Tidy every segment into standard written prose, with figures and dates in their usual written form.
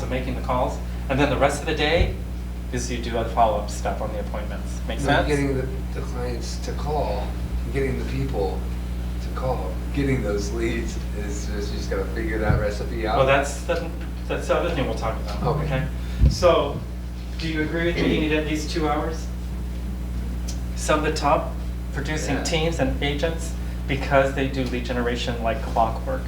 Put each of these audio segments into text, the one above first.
of making the calls. And then the rest of the day is you do the follow-up stuff on the appointments. Make sense? Getting the clients to call, getting the people to call, getting those leads is just, you just got to figure that recipe out. Well, that's the other thing we'll talk about. Okay. So, do you agree with me? You need at least 2 hours? Some of the top producing teams and agents, because they do lead generation like clockwork.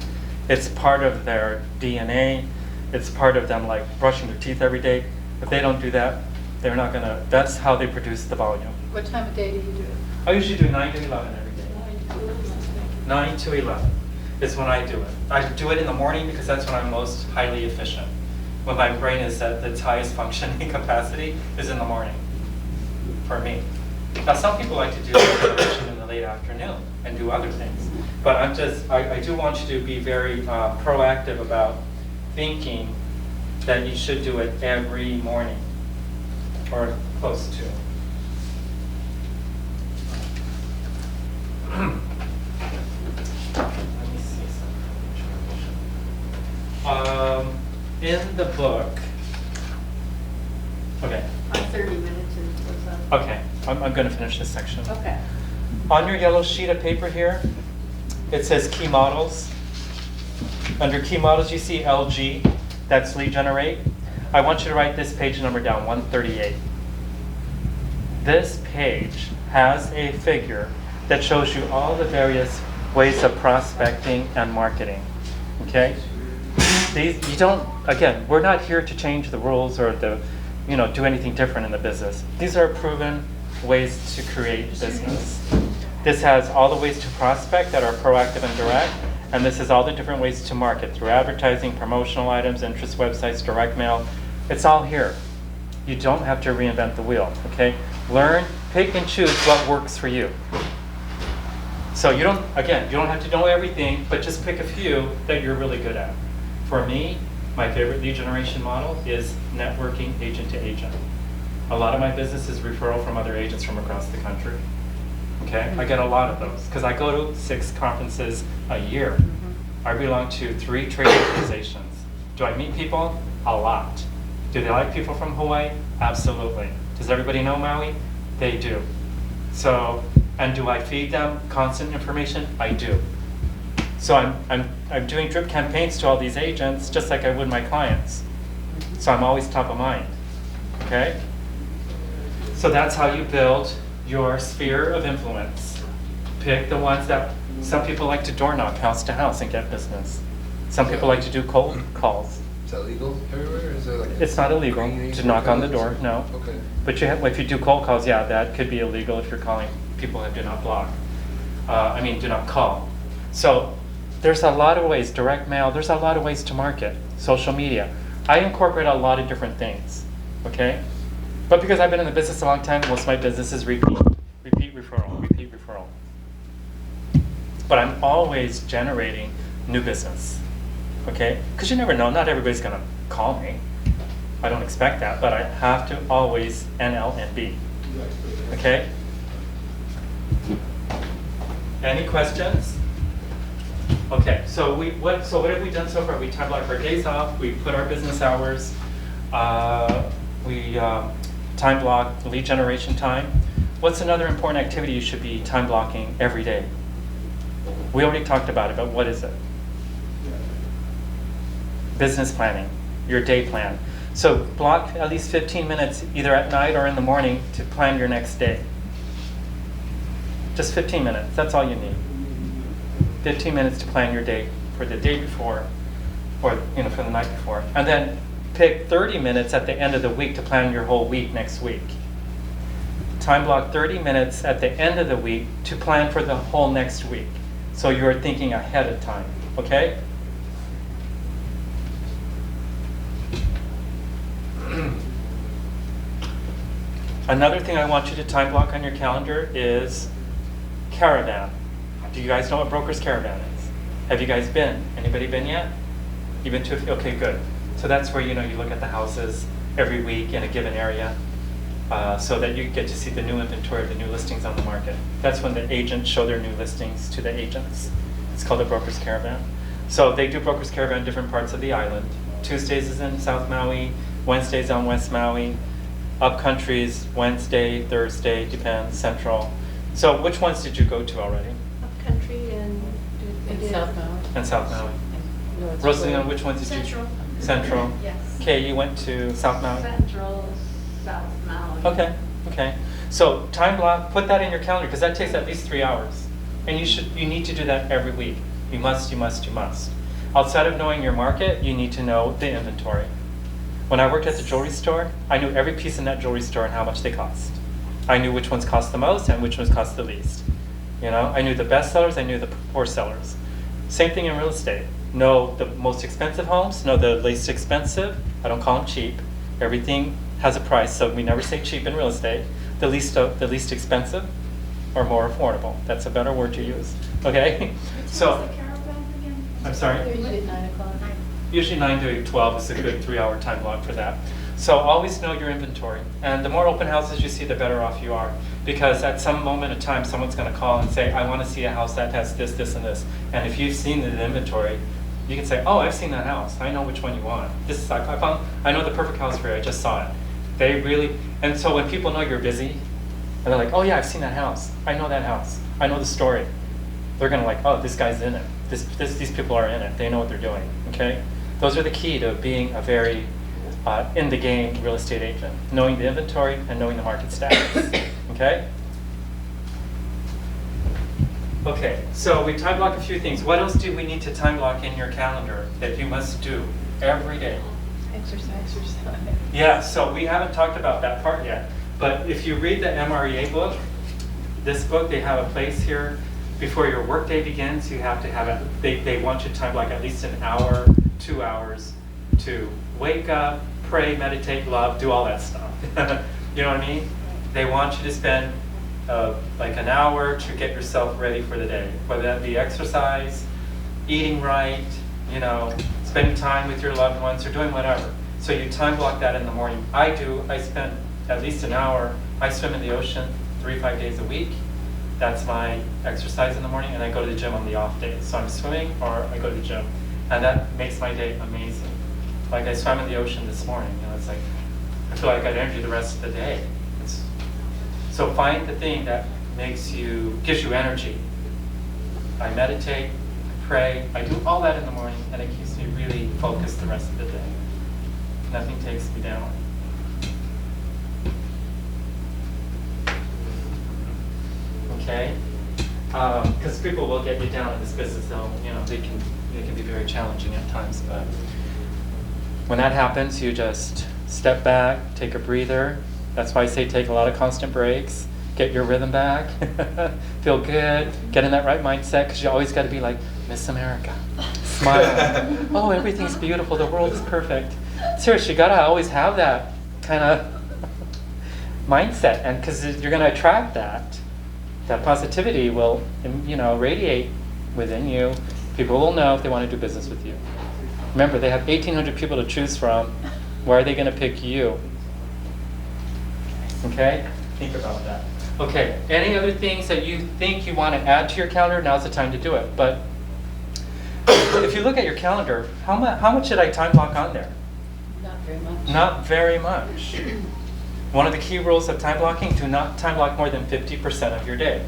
It's part of their DNA. It's part of them like brushing their teeth every day. If they don't do that, they're not gonna, that's how they produce the volume. What time of day do you do it? I usually do 9 to 11 every day. 9 to 11 is when I do it. I do it in the morning because that's when I'm most highly efficient. When my brain is at its highest functioning capacity is in the morning, for me. Now some people like to do generation in the late afternoon and do other things. But I do want you to be very proactive about thinking that you should do it every morning, or close to. Let me see something. In the book, okay. I'm 30 minutes into this. Okay, I'm going to finish this section. Okay. On your yellow sheet of paper here, it says key models. Under key models, you see LG, that's lead generate. I want you to write this page number down, 138. This page has a figure that shows you all the various ways of prospecting and marketing, okay? You don't, again, we're not here to change the rules or do anything different in the business. These are proven ways to create business. This has all the ways to prospect that are proactive and direct, and this is all the different ways to market through advertising, promotional items, interest websites, direct mail. It's all here. You don't have to reinvent the wheel, okay? Learn, pick and choose what works for you. So you don't have to know everything, but just pick a few that you're really good at. For me, my favorite lead generation model is networking agent to agent. A lot of my business is referral from other agents from across the country. Okay, I get a lot of those because I go to 6 conferences a year. I belong to 3 trade organizations. Do I meet people? A lot. Do they like people from Hawaii? Absolutely. Does everybody know Maui? They do. So, and do I feed them constant information? I do. So I'm doing drip campaigns to all these agents just like I would my clients. So I'm always top of mind. Okay? So that's how you build your sphere of influence. Pick the ones that some people like to door knock house to house and get business. Some people like to do cold calls. Is that legal everywhere? Is there like It's not illegal to knock on the door, no. Okay. But if you do cold calls, yeah, that could be illegal if you're calling people that do not block. Do not call. So there's a lot of ways, direct mail, there's a lot of ways to market, social media. I incorporate a lot of different things, okay? But because I've been in the business a long time, most of my business is repeat referral. But I'm always generating new business, okay? Because you never know, not everybody's gonna call me. I don't expect that, but I have to always NL and B, okay? Any questions? Okay, so what have we done so far? We time block our days off, we put our business hours, we time block lead generation time. What's another important activity you should be time blocking every day? We already talked about it, but what is it? Business planning, your day plan. So block at least 15 minutes either at night or in the morning to plan your next day. Just 15 minutes, that's all you need. 15 minutes to plan your day for the day before or for the night before. And then pick 30 minutes at the end of the week to plan your whole week next week. Time block 30 minutes at the end of the week to plan for the whole next week. So you're thinking ahead of time, okay? Another thing I want you to time block on your calendar is caravan. Do you guys know what Broker's Caravan is? Have you guys been? Anybody been yet? You've been to a few? Okay, good. So that's where you look at the houses every week in a given area so that you get to see the new inventory, the new listings on the market. That's when the agents show their new listings to the agents. It's called a Broker's Caravan. So they do Broker's Caravan in different parts of the island. Tuesdays is in South Maui, Wednesdays on West Maui, Upcountry's Wednesday, Thursday, depends, Central. So which ones did you go to already? Upcountry and. In South Maui. And South Maui. North Rosalina, Shore. which ones did Central. you? Central. Yes. Okay, you went to South Maui? Central, South Maui. Okay, okay. So time block, put that in your calendar because that takes at least 3 hours. And you need to do that every week. You must. Outside of knowing your market, you need to know the inventory. When I worked at the jewelry store, I knew every piece in that jewelry store and how much they cost. I knew which ones cost the most and which ones cost the least. You know, I knew the best sellers, I knew the poor sellers. Same thing in real estate. Know the most expensive homes, know the least expensive. I don't call them cheap. Everything has a price, so we never say cheap in real estate. The least expensive or more affordable. That's a better word to use. Okay? So, I'm sorry? Usually at 9 o'clock. Usually 9 to 12 is a good 3-hour time block for that. So always know your inventory. And the more open houses you see, the better off you are. Because at some moment in time, someone's going to call and say, I want to see a house that has this, this, and this. And if you've seen the inventory, you can say, oh, I've seen that house. I know which one you want. I know the perfect house for you. I just saw it. They really, and so when people know you're busy, and they're like, oh yeah, I've seen that house. I know that house. I know the story. They're going to like, oh, this guy's in it. These people are in it. They know what they're doing. Okay? Those are the key to being a very in the game real estate agent, knowing the inventory and knowing the market status. Okay? Okay, so we time block a few things. What else do we need to time block in your calendar that you must do every day? Exercise. Yeah, so we haven't talked about that part yet. But if you read the MREA book, this book, they have a place here before your workday begins. You have to have it. They want you to time block at least an hour, 2 hours to wake up, pray, meditate, love, do all that stuff. You know what I mean? They want you to spend like an hour to get yourself ready for the day, whether that be exercise, eating right, you know, spending time with your loved ones, or doing whatever. So you time block that in the morning. I do. I spend at least an hour. I swim in the ocean 3-5 days a week. That's my exercise in the morning, and I go to the gym on the off days. So I'm swimming or I go to the gym, and that makes my day amazing. Like I swam in the ocean this morning. You know, it's like I feel like I got energy the rest of the day. So find the thing that gives you energy. I meditate, I pray, I do all that in the morning, and it keeps me really focused the rest of the day. Nothing takes me down. Okay? Because people will get you down in this business, though. You know, they can be very challenging at times. But when that happens, you just step back, take a breather. That's why I say take a lot of constant breaks. Get your rhythm back. Feel good. Get in that right mindset, because you always got to be like Miss America. Smile. Oh, everything's beautiful. The world is perfect. Seriously, you got to always have that kind of mindset, and because you're going to attract that. That positivity will, you know, radiate within you. People will know if they want to do business with you. Remember, they have 1,800 people to choose from. Why are they going to pick you? Okay? Think about that. Okay, any other things that you think you want to add to your calendar? Now's the time to do it. But if you look at your calendar, how much should I time block on there? Not very much. Not very much. One of the key rules of time blocking, do not time block more than 50% of your day.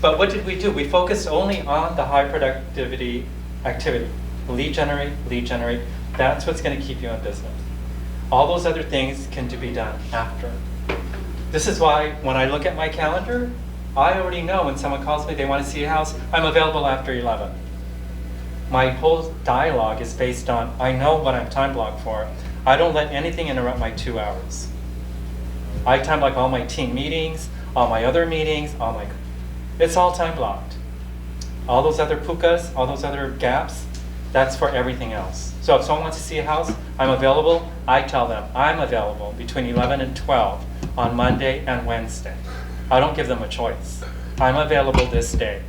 But what did we do? We focused only on the high productivity activity. Lead generate. That's what's going to keep you in business. All those other things can be done after. This is why when I look at my calendar, I already know when someone calls me, they want to see a house, I'm available after 11. My whole dialogue is based on, I know what I'm time blocked for. I don't let anything interrupt my 2 hours. I time block all my team meetings, all my other meetings, it's all time blocked. All those other pukas, all those other gaps, that's for everything else. So if someone wants to see a house, I'm available, I tell them I'm available between 11 and 12 on Monday and Wednesday. I don't give them a choice. I'm available this day.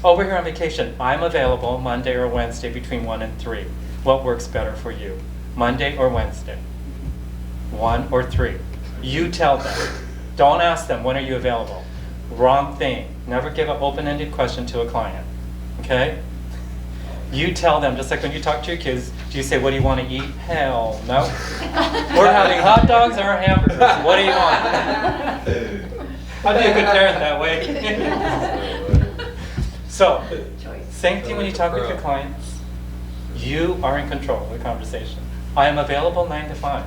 Over here on vacation, I'm available Monday or Wednesday between 1 and 3. What works better for you? Monday or Wednesday? 1 or 3? You tell them. Don't ask them, when are you available? Wrong thing. Never give an open-ended question to a client. Okay? You tell them, just like when you talk to your kids, Do you say, what do you want to eat? Hell no. We're having hot dogs or hamburgers. What do you want? I'd be a good parent that way. So, same thing when you talk with your clients. You are in control of the conversation. I am available 9 to 5.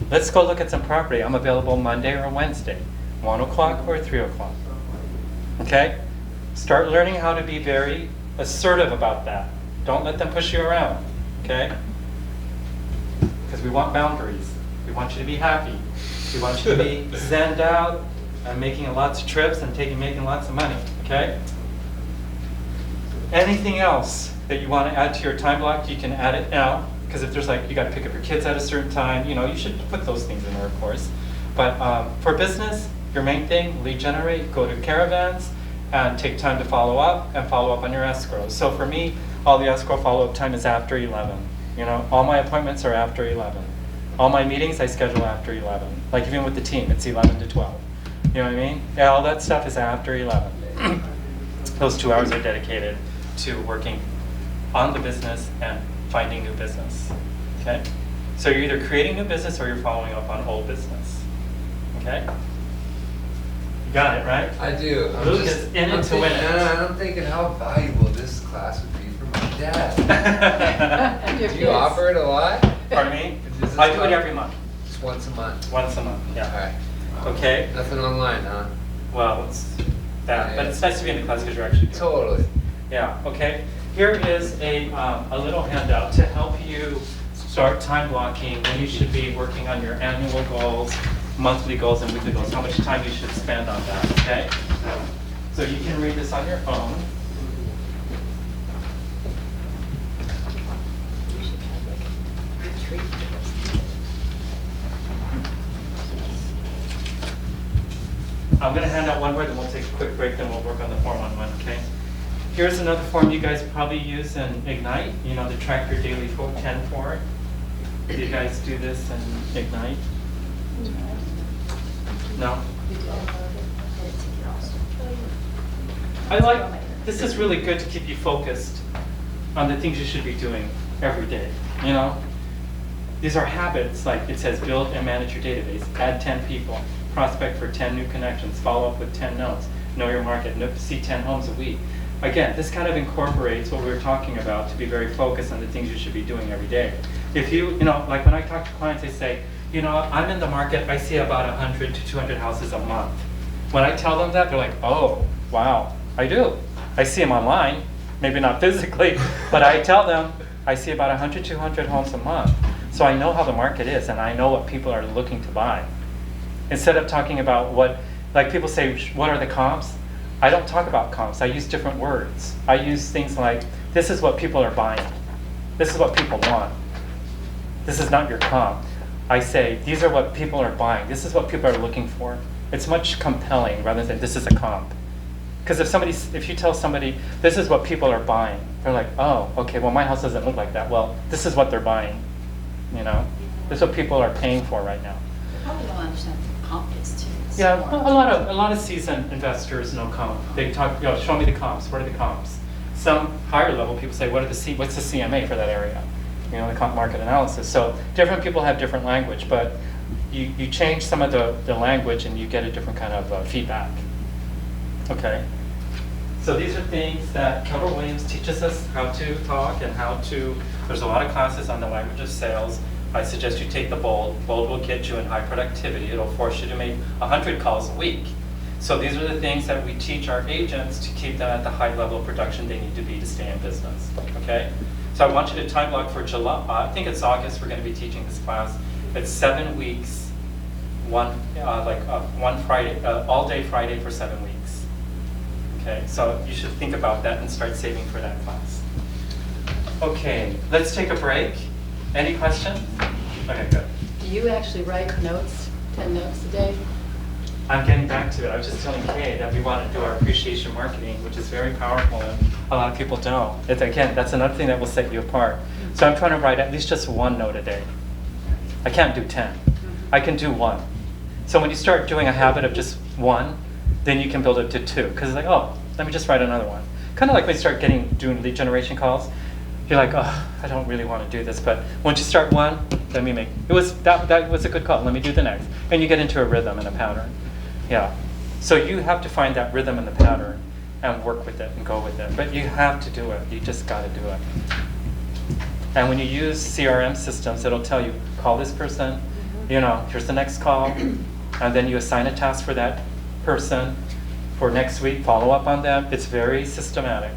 Let's go look at some property. I'm available Monday or Wednesday, 1 o'clock or 3 o'clock. Okay? Start learning how to be very assertive about that. Don't let them push you around. Okay? Because we want boundaries. We want you to be happy. We want you to be zenned out and making lots of trips and making lots of money. Okay? Anything else that you want to add to your time block, you can add it now. Because if there's like, you got to pick up your kids at a certain time, you should put those things in there, of course. But for business, your main thing, lead generate, go to caravans, and take time to follow up and follow up on your escrow. So for me, all the escrow follow-up time is after 11. All my appointments are after 11. All my meetings I schedule after 11. Like even with the team, it's 11 to 12. You know what I mean? Yeah, all that stuff is after 11. Those 2 hours are dedicated to working on the business and finding new business. Okay? So you're either creating new business or you're following up on old business. Okay? You got it, right? I do. Luke is in it to win it. I'm thinking how valuable this class would be for my dad. And your Do you kids. offer it a lot? Pardon me? Is this I do it class- every month. Just once a month. Once a month, yeah. Alright. Okay? Nothing online, huh? Well, it's that. But it's nice to be in the class because you're actually doing it. Totally. Yeah, okay. Here is a little handout to help you start time blocking when you should be working on your annual goals, monthly goals, and weekly goals, how much time you should spend on that, okay? So you can read this on your phone. You should have like a retreat for this. I'm going to hand out one word, then we'll take a quick break, then we'll work on the form on one, okay? Here's another form you guys probably use in Ignite, to track your daily 10 for. Do you guys do this in Ignite? No? This is really good to keep you focused on the things you should be doing every day, These are habits, like it says, build and manage your database, add 10 people, prospect for 10 new connections, follow up with 10 notes, know your market, see 10 homes a week. Again, this kind of incorporates what we were talking about to be very focused on the things you should be doing every day. If like when I talk to clients, they say, I'm in the market, I see about 100 to 200 houses a month. When I tell them that, they're like, oh, wow, I do. I see them online, maybe not physically, but I tell them I see about 100, 200 homes a month. So I know how the market is, and I know what people are looking to buy. Instead of talking about like people say, what are the comps? I don't talk about comps. I use different words. I use things like, this is what people are buying. This is what people want. This is not your comp. I say, these are what people are buying. This is what people are looking for. It's much compelling rather than this is a comp. Because if you tell somebody, this is what people are buying, they're like, oh, okay, well my house doesn't look like that. Well, this is what they're buying. This is what people are paying for right now. Probably don't understand what comp is too. It's Yeah, more- a lot of seasoned investors know comp. They talk, show me the comps. What are the comps? Some higher level people say, what's the CMA for that area? The comp market analysis. So different people have different language, but you change some of the language and you get a different kind of feedback. Okay. So these are things that Keller Williams teaches us how to talk and there's a lot of classes on the language of sales. I suggest you take the bold. Bold will get you in high productivity. It'll force you to make 100 calls a week. So these are the things that we teach our agents to keep them at the high level of production they need to be to stay in business, okay? So I want you to time block for July. I think it's August we're going to be teaching this class. It's 7 weeks, one Friday, all day Friday for 7 weeks. Okay, so you should think about that and start saving for that class. Okay, let's take a break. Any questions? Okay, good. Do you actually write notes, 10 notes a day? I'm getting back to it. I was just telling Kay that we want to do our appreciation marketing, which is very powerful, and a lot of people don't. Again, that's another thing that will set you apart. So I'm trying to write at least just 1 note a day. I can't do 10. I can do 1. So when you start doing a habit of just 1, then you can build it to 2. Because it's like, oh, let me just write another one. Kind of like when you start doing lead generation calls. you're like, oh, I don't really want to do this, but once you start one, let me make, that was a good call, let me do the next. And you get into a rhythm and a pattern. Yeah. So you have to find that rhythm and the pattern and work with it and go with it. But you have to do it. You just got to do it. And when you use CRM systems, it'll tell you, call this person, you know, here's the next call, and then you assign a task for that person for next week, follow up on them. It's very systematic.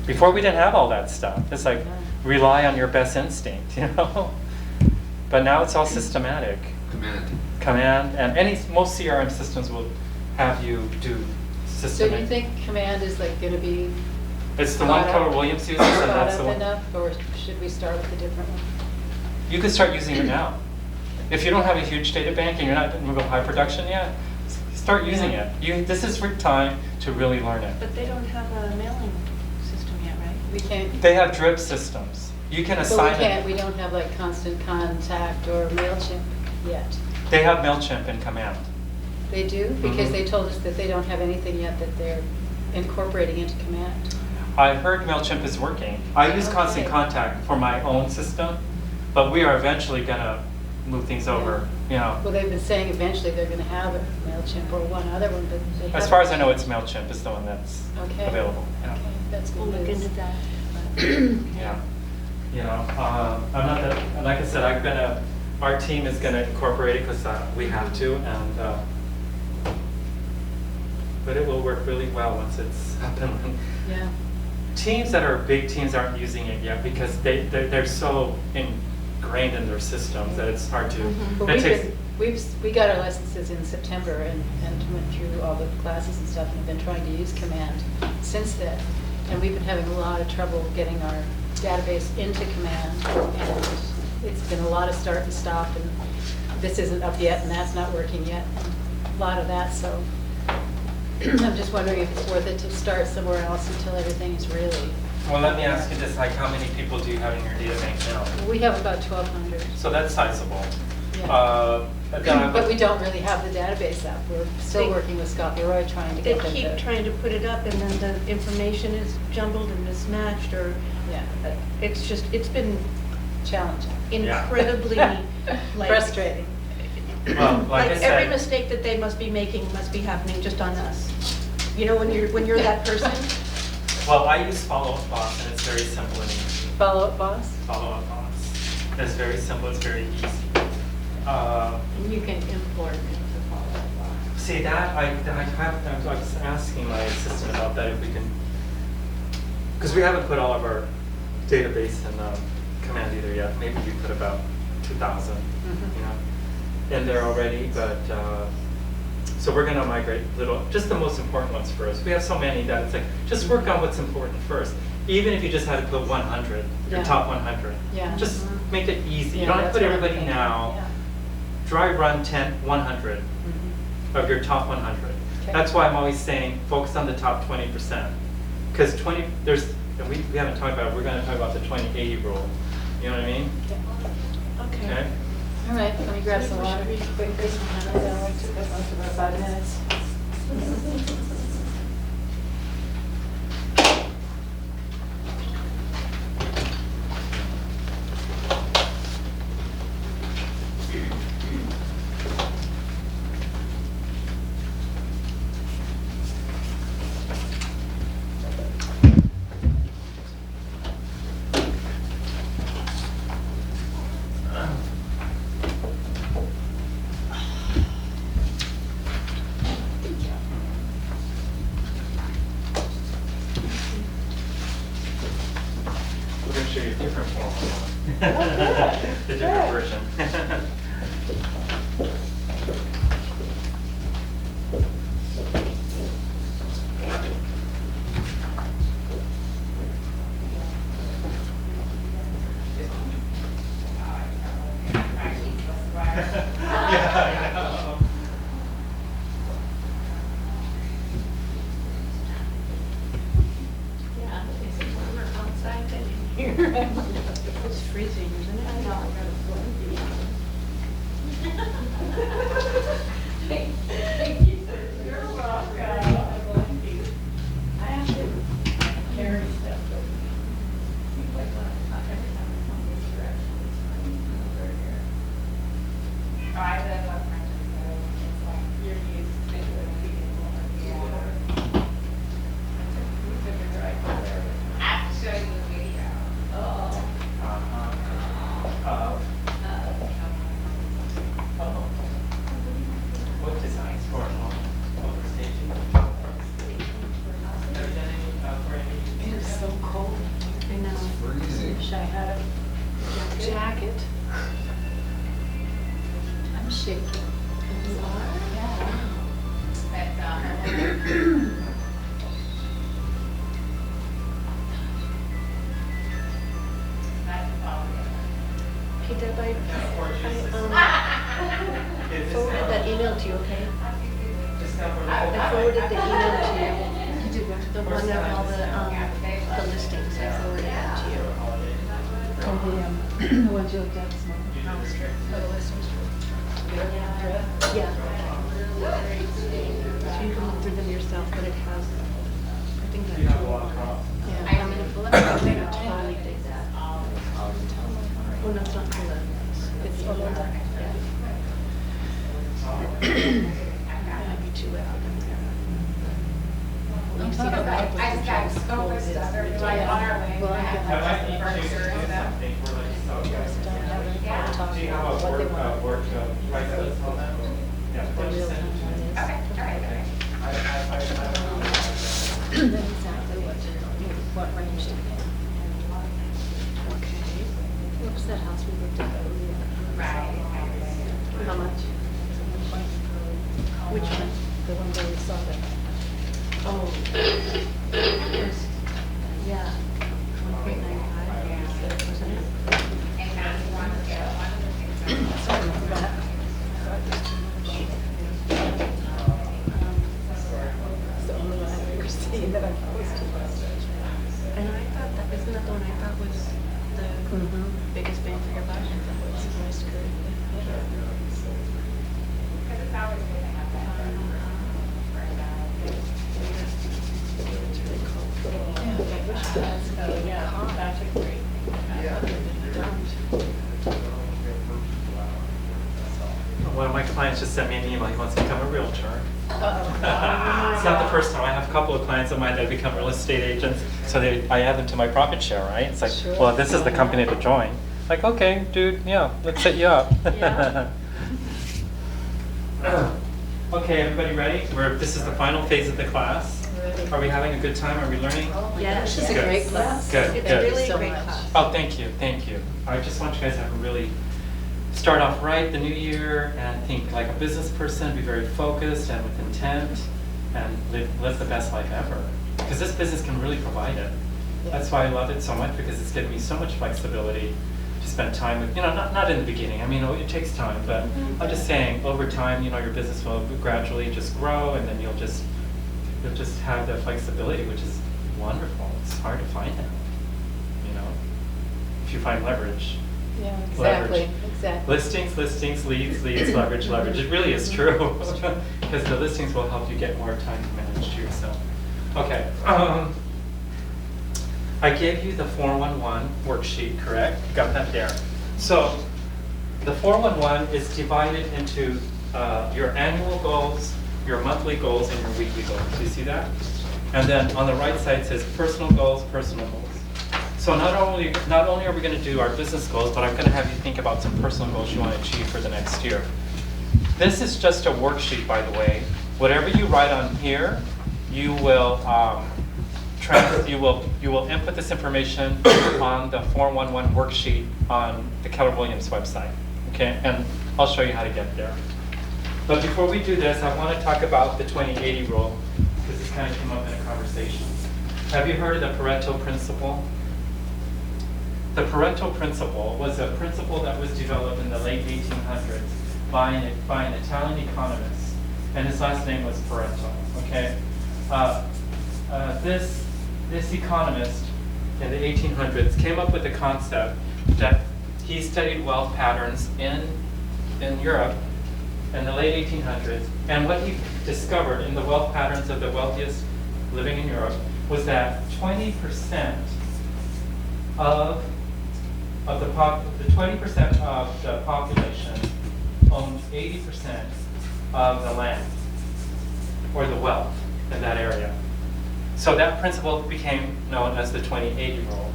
Before we didn't have all that stuff. It's like, rely on your best instinct, you know? But now it's all systematic. Command, and most CRM systems will have you do So systematic. you think command is like going to be It's the one Keller Williams uses, and thought that's the up one. enough, or should we start with a different one? You can start using it now. If you don't have a huge data bank and you're not in real high production yet, start using it. This is your time to really learn it. But they don't have a mailing system yet, right? We can't. They have drip systems. You can But assign we can't. it. We don't have like Constant Contact or Mailchimp yet. They have MailChimp in Command. They do, because Mhm. they told us that they don't have anything yet that they're incorporating into Command. I heard MailChimp is working. I use Constant Okay. Contact for my own system, but we are eventually going to move things over. You know. Well, they've been saying eventually they're going to have a Mailchimp or one other one, but they As far as I know, it's MailChimp is the one that's Okay. available. Yeah. Okay, that's We'll good look news. into that. Yeah. You know, I'm not that, like I said, our team is gonna incorporate it because we have to, and but it will work really well once it's up and running. Yeah. Teams that are big teams aren't using it yet because they're so ingrained in their systems that it's hard to. Mhm. But It takes, we got our licenses in September and went through all the classes and stuff and have been trying to use Command since then. And we've been having a lot of trouble getting our database into Command, and it's been a lot of start and stop, and this isn't up yet and that's not working yet. A lot of that, so I'm just wondering if it's worth it to start somewhere else until everything is really. well, let me ask you this, like how many people do you have in your data bank now? We have about 1,200. So that's sizable. Yeah. Then But we don't really have the database up. We're still They- working with Scott Leroy trying to They get them keep to. trying to put it up and then the information is jumbled and mismatched, or Yeah, it's been challenging. Yeah. incredibly like. Frustrating. Well, like I Like said, every mistake that they must be making must be happening just on us. You know, when you're that person. well, I use Follow-Up Boss, and it's very simple and easy. Follow-up boss? Follow-Up Boss. It's very simple, it's very easy. And you can import into follow-up. See that, I was asking my assistant about that if we can, because we haven't put all of our database in Command either yet. Maybe we put about 2,000, you know, in there already, but, so we're gonna migrate just the most important ones first. We have so many that it's like, just work on what's important first. Even if you just had to put 100, your Yeah. top 100. Yeah. Just make it easy. You Yeah, don't have to that's put what I'm everybody thinking. now. Yeah. Dry run 100 Mhm. of your top 100. Okay. That's why I'm always saying focus on the top 20%. Because and we haven't talked about it, we're going to talk about the 20-80 rule. You know what I mean? Okay. Okay? All right, let me grab some water quickly. I don't know, it took us most of our 5 minutes. We're going to show you a different form. The different version. Yeah, I know. Yeah, it's warmer outside than in here. It's freezing, isn't it? I know, I got a Thank you, sir. You're welcome. I have to carry stuff with me. I live up French's, so it's like you're used to feeding more. Yeah. We took a drive over there. I have to show you the video. Oh. What designs for overstaging? Have you done any for any? It is so cold. I know. Freezing. Wish I had a jacket. I'm shaking. You are? Yeah. But, Hey Deb, I forwarded that email to you, okay? I forwarded the email to you. You did what? The one of all the listings, I forwarded that to you. Oh, the ones you looked at this morning. Oh, the listings. Yeah. So you can look through them yourself, but it has, I think that. You have a lot of crops. Yeah, I'm gonna pull it up, they don't totally dig that. Oh, no, it's not full of, it's full of, yeah. Might be too wet for them there. You see how that I just got so much stuff, we're like on our way. Well, I'm Have I The introduced you furniture to and stuff. something for like so? don't have any Yeah. talk Do you have about a what they want. work price list on that? Yeah. The real time one is. Okay, all right, okay. Then exactly what range to get. Okay. What was that house we looked at earlier? Right. How much? Which one? The one where we saw that. Oh. Yeah. 1.95, wasn't it? And that's one of the things. Sorry about that. I thought it was too much. It's the only one I've ever seen that I've posted. And I thought that, isn't that the one I thought was the biggest bang for your buck? It's a nice curve. Because it's always good to have that. It's really cool. Yeah, I wish it had some good car. That's a great. One of my clients just sent me an email, he wants to become a realtor. Uh-oh. It's not the first time. I have a couple of clients of mine that become real estate agents, so I add them to my profit share, right? It's like, Sure. well, this is the company to join. Like, okay, dude, yeah, let's set you up. Yeah. Okay, everybody ready? This is the final phase of the class. Ready. Are we having a good time? Are we learning? Oh my Yeah, gosh, this is Good. a great class. Good, It's good. really a So great much. class. Oh, thank you, thank you. I just want you guys to have a really start off right the new year and think like a business person, be very focused and with intent, and live the best life ever. Because this business can really provide it. That's why I love it so much, because it's given me so much flexibility to spend time with, not in the beginning. I mean, it takes time, but I'm just saying, over time, your business will gradually just grow, and then you'll just have the flexibility, which is wonderful. It's hard to find that, if you find leverage. Yeah, Leverage. exactly. Listings, leads, leverage. It really is true. Because the listings will help you get more time to manage to yourself. Okay. I gave you the 411 worksheet, correct? You got that there. So the 411 is divided into your annual goals, your monthly goals, and your weekly goals. Do you see that? And then on the right side says personal goals, personal goals. So not only are we going to do our business goals, but I'm going to have you think about some personal goals you want to achieve for the next year. This is just a worksheet, by the way. Whatever you write on here, you will you will input this information on the 411 worksheet on the Keller Williams website. Okay, and I'll show you how to get there. But before we do this, I want to talk about the 20-80 rule, because this kind of came up in a conversation. Have you heard of the Pareto principle? The Pareto principle was a principle that was developed in the late 1800s by an Italian economist, and his last name was Pareto. Okay, this economist in the 1800s came up with the concept that he studied wealth patterns in Europe in the late 1800s, and what he discovered in the wealth patterns of the wealthiest living in Europe was that 20% of the 20% of the population owns 80% of the land or the wealth in that area. So that principle became known as the 20-80 rule.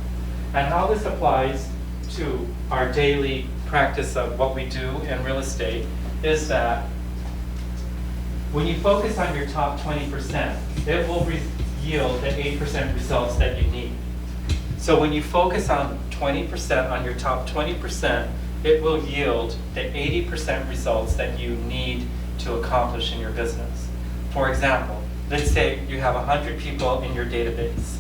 And how this applies to our daily practice of what we do in real estate is that when you focus on your top 20%, it will yield the 80% results that you need. So when you focus on 20% on your top 20%, it will yield the 80% results that you need to accomplish in your business. For example, let's say you have 100 people in your database.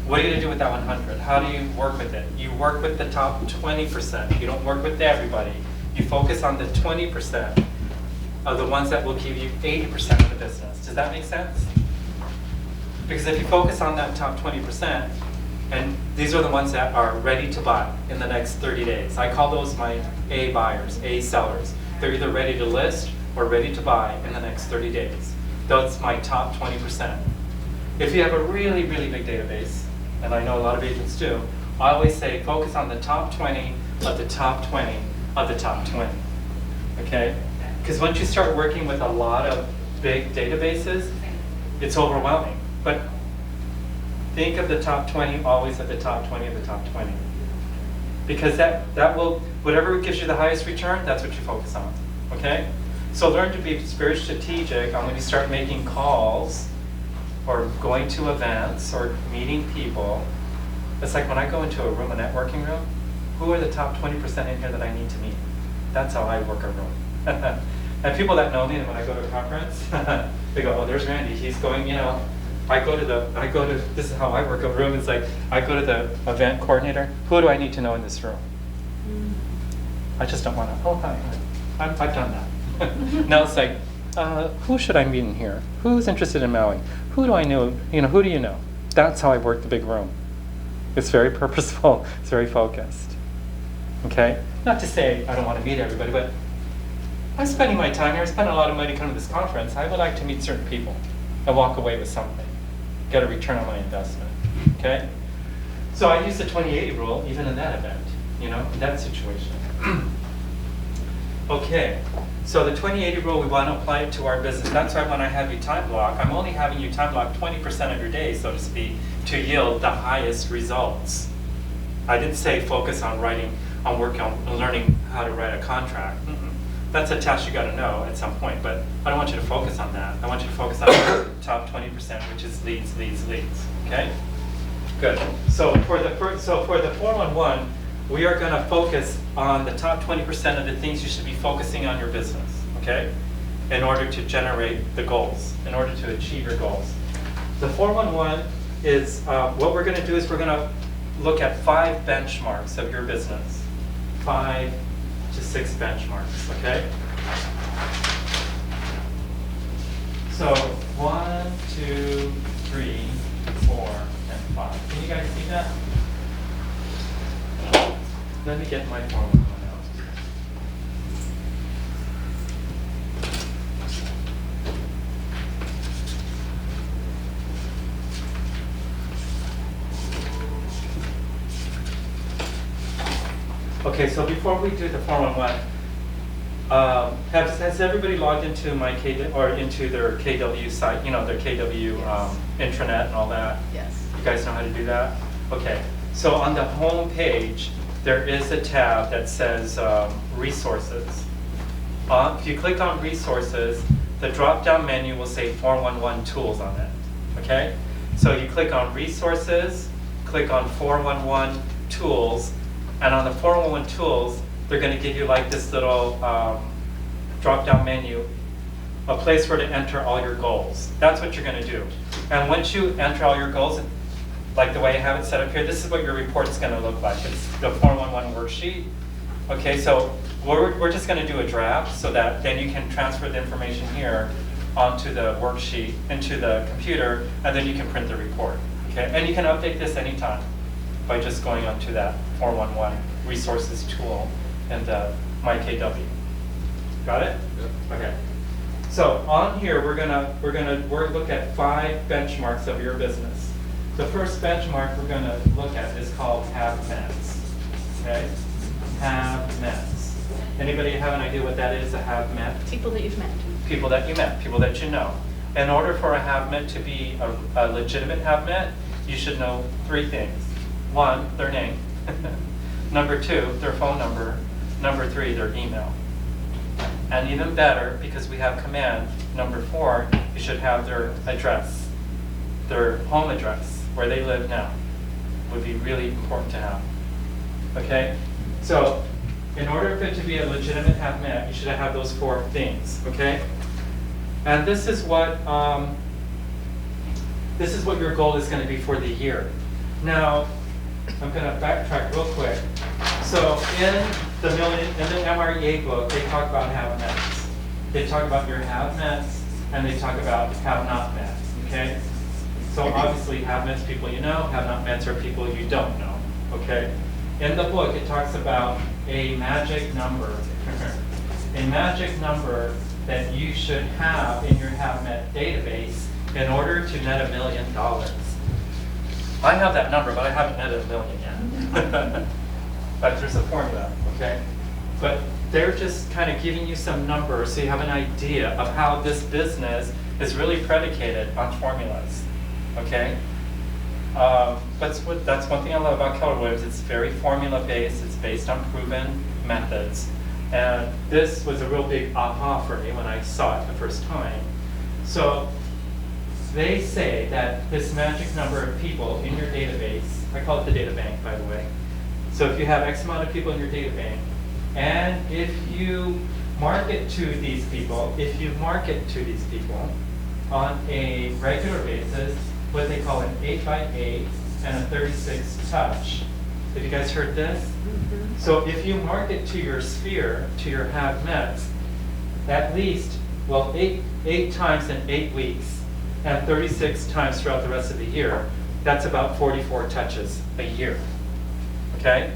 What are you going to do with that 100? How do you work with it? You work with the top 20%. You don't work with everybody. You focus on the 20% of the ones that will give you 80% of the business. Does that make sense? Because if you focus on that top 20%, and these are the ones that are ready to buy in the next 30 days. I call those my A buyers, A sellers. They're either ready to list or ready to buy in the next 30 days. That's my top 20%. If you have a really, really big database, and I know a lot of agents do, I always say focus on the top 20 of the top 20 of the top 20. Okay? Because once you start working with a lot of big databases, it's overwhelming. But think of the top 20 always at the top 20 of the top 20. Because that will, whatever gives you the highest return, that's what you focus on. Okay? So learn to be very strategic on when you start making calls or going to events or meeting people. It's like when I go into a room, a networking room, who are the top 20% in here that I need to meet? That's how I work a room. And people that know me, and when I go to a conference, they go, oh, there's Randy, he's going, you know, this is how I work a room. It's like, I go to the event coordinator, who do I need to know in this room? I just don't want to, oh, hi, I've done that. Now it's like, who should I meet in here? Who's interested in Maui? Who do I know? You know, who do you know? That's how I work the big room. It's very purposeful. It's very focused. Okay? Not to say I don't want to meet everybody, but I'm spending my time here. I spent a lot of money coming to this conference. I would like to meet certain people and walk away with something. Get a return on my investment. Okay? So I use the 20-80 rule even in that event, you know, in that situation. Okay, so the 20-80 rule, we want to apply it to our business. That's why when I have you time block, I'm only having you time block 20% of your day, so to speak, to yield the highest results. I didn't say focus on working on learning how to write a contract. That's a test you got to know at some point, but I don't want you to focus on that. I want you to focus on the top 20%, which is leads. Okay? Good. So for the 411, we are going to focus on the top 20% of the things you should be focusing on your business, okay? In order to generate the goals, in order to achieve your goals. The 411 is, what we're going to do is we're going to look at 5 benchmarks of your business. 5 to 6 benchmarks, okay? So 1, 2, 3, 4, and 5. Can you guys see that? Let me get my 411 out. Okay, so before we do the 411, has everybody logged into my into their KW site? You know, their KW intranet and all that. Yes. You guys know how to do that? Okay. So on the home page, there is a tab that says resources. If you click on resources, the drop-down menu will say 411 tools on it. Okay? So you click on resources, click on 411 tools, and on the 411 tools, they're going to give you like this little drop-down menu, a place where to enter all your goals. That's what you're going to do. And once you enter all your goals, like the way I have it set up here, this is what your report is going to look like. It's the 411 worksheet. Okay, so we're just going to do a draft so that then you can transfer the information here onto the worksheet into the computer, and then you can print the report. Okay, and you can update this anytime by just going onto that 411 resources tool and MyKW. Got it? Yep. Okay. So on here, we're gonna look at 5 benchmarks of your business. The first benchmark we're going to look at is called have mets. Okay? Have mets. Anybody have an idea what that is, a have met? People that you've met. People that you met, people that you know. In order for a have met to be a legitimate have met, you should know 3 things. 1, their name. Number 2, their phone number. Number 3, their email. And even better, because we have command, number 4, you should have their address, their home address, where they live now. Would be really important to have. Okay? So, in order for it to be a legitimate have met, you should have those 4 things. Okay? And this is what your goal is going to be for the year. Now, I'm going to backtrack real quick. So in the MREA book, they talk about have-nots. They talk about your have-nots, and they talk about have-not-nots. Okay. So obviously, have-nots people you know, have-not-nots are people you don't know. Okay. In the book, it talks about a magic number, a magic number that you should have in your have-met database in order to net $1 million. I have that number, but I haven't netted $1 million yet. But there's a formula, okay? But they're just kind of giving you some numbers so you have an idea of how this business is really predicated on formulas, okay? That's one thing I love about Keller Williams. It's very formula-based. It's based on proven methods. And this was a real big aha for me when I saw it the first time. So they say that this magic number of people in your database, I call it the data bank, by the way. So if you have X amount of people in your data bank, and if you market to these people, on a regular basis, what they call an 8x8 and a 36 touch. Have you guys heard this? Mm-hmm. So if you market to your sphere, to your have-mets, at least, well, eight times in 8 weeks, and 36 times throughout the rest of the year, that's about 44 touches a year. Okay?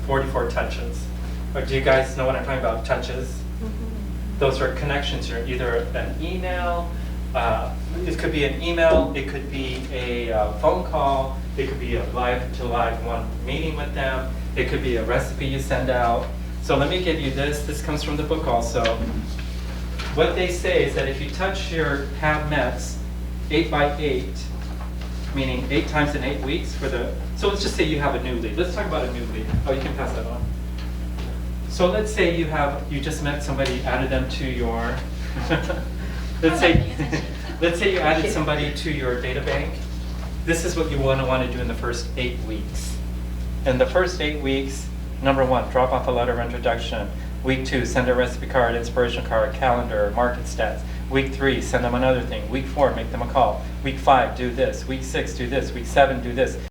44 touches. Or do you guys know what I'm talking about, touches? Mm-hmm. Those are connections. You're either an email, it could be an email, it could be a phone call, it could be a live-to-live one meeting with them, it could be a recipe you send out. So let me give you this. This comes from the book also. What they say is that if you touch your have-mets 8x8, meaning 8 times in 8 weeks for the, so let's just say you have a new lead. Let's talk about a new lead. Oh, you can pass that on. So let's say you just met somebody, added them to your, let's say you added somebody to your data bank. This is what you want to do in the first 8 weeks. In the first 8 weeks, number 1, drop off a letter of introduction. Week 2, send a recipe card, inspiration card, calendar, market stats. Week 3, send them another thing. Week 4, make them a call. Week 5, do this. Week 6, do this. Week 7, do this.